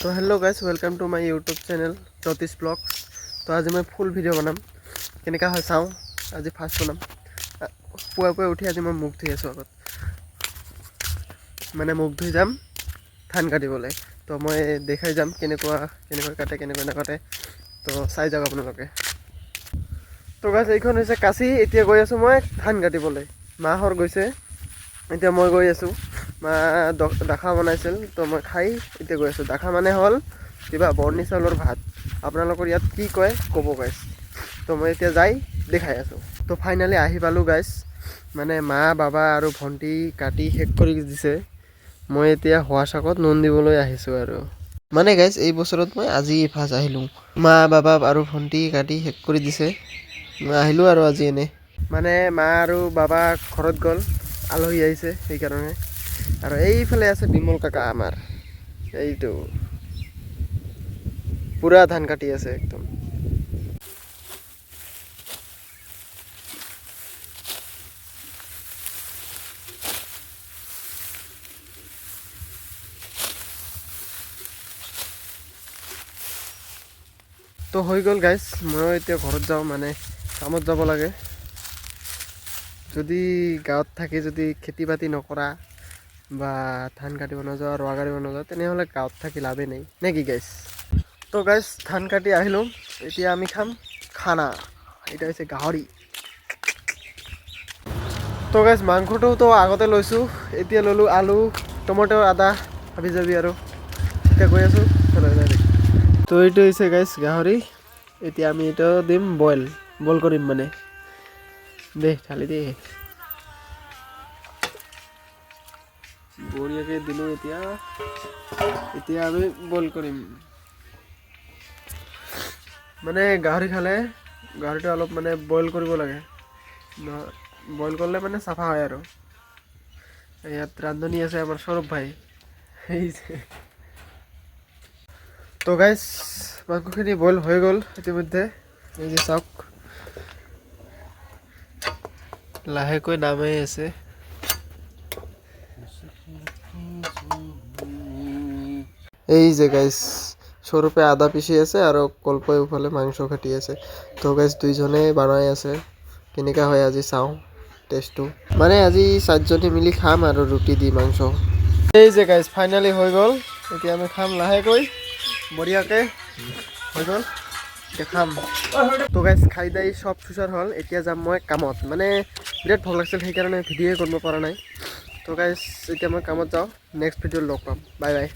তো hello' guys welcome to my YouTube channel Jyotish blogs. তো আজি মই ফুল ভিডিঅ' বনাম, কেনেকুৱা হয় চাওঁ। আজি ফাৰ্ষ্ট বনাম। পুৱা পুৱাই উঠি আজি মই মুখ ধুই আছোঁ আগত, মানে মুখ ধুই যাম ধান কাটিবলৈ। তো মই দেখাই যাম কেনেকৈ কাটে কেনেকৈ নাকাটে। তো চাই যাওক আপোনালোকে। তো গাইজ এইখন হৈছে কাঁচি। এতিয়া গৈ আছোঁ মই ধান কাটিবলৈ। মাহঁত গৈছে, এতিয়া মই গৈ আছোঁ। মা দাখা বনাইছিল, তো মই খাই এতিয়া গৈ আছোঁ। দাখা মানে হ'ল কিবা বৰ্ণি চাউলৰ ভাত। আপোনালোকৰ ইয়াত কি কয় ক'ব গাইজ। তো মই এতিয়া যাই দেখাই আছোঁ। তো ফাইনেলি আহি পালোঁ গাইজ। মানে মা বাবা আৰু ভণ্টি কাটি শেষ কৰি দিছে। মই এতিয়া হোৱা চাকত নুন দিবলৈ আহিছোঁ আৰু। মানে গাইজ এই বছৰত মই আজি ফাৰ্ষ্ট আহিলোঁ। মা বাবা আৰু ভণ্টি কাটি শেষ কৰি দিছে, মই আহিলোঁ আৰু আজি এনেই। মানে মা আৰু বাবা ঘৰত গ'ল, আলহী আহিছে সেইকাৰণে। আৰু এইফালে আছে বিমল কাকা আমাৰ, এইটো পুৰা ধান কাটি আছে একদম। তো হৈ গ'ল গাইজ, ময়ো এতিয়া ঘৰত যাওঁ, মানে কামত যাব লাগে। যদি গাঁৱত থাকি যদি খেতি বাতি নকৰা বা ধান কাটিব নাযোৱা, ৰোৱা কাটিব নাযোৱা, তেনেহ'লে গাঁৱত থাকি লাভেই নাই, নে কি গাইজ? তো গাইজ ধান কাটি আহিলোঁ, এতিয়া আমি খাম খানা। এটা হৈছে গাহৰি। তো গাইজ মাংসটোতো আগতে লৈছোঁ, এতিয়া ল'লোঁ আলু, টমেটো, আদা, হাবি জাবি আৰু এতিয়া গৈ আছোঁ। তো এইটো হৈছে গাইজ গাহৰি। এতিয়া আমি এইটো দিম বইল কৰিম মানে। দে ঢালি দে, বঢ়িয়াকৈ দিলোঁ। এতিয়া আমি বইল কৰিম। মানে গাহৰি খালে গাহৰিটো অলপ মানে বইল কৰিব লাগে, বইল কৰিলে মানে চাফা হয় আৰু। ইয়াত ৰান্ধনি আছে আমাৰ সৌৰভ ভাই, সেই তো গাইজ মাংসখিনি বইল হৈ গ'ল ইতিমধ্যে। এই যে চাওক, লাহেকৈ নামেই আছে। এই যে গাইজ সৌৰভে আদা পিচি আছে আৰু কল্পই ইফালে মাংস কাটি আছে। তো গাইজ দুইজনে বনাই আছে, কেনেকুৱা হয় আজি চাওঁ টেষ্টটো। মানে আজি 4জনে মিলি খাম আৰু ৰুটি দি মাংস। এই যে গাইজ ফাইনেলি হৈ গ'ল, এতিয়া আমি খাম লাহেকৈ, বঢ়িয়াকৈ হৈ গ'ল, এতিয়া খাম। তো গাইজ খাই দাই চব চুচাৰ হ'ল, এতিয়া যাম মই কামত। মানে বিৰাট ভোক লাগিছিল, সেইকাৰণে ভিডিঅ'ই কৰিব পৰা নাই। তো গাইজ এতিয়া মই কামত যাওঁ, নেক্সট ভিডিঅ'ত লগ পাম, বাই বাই।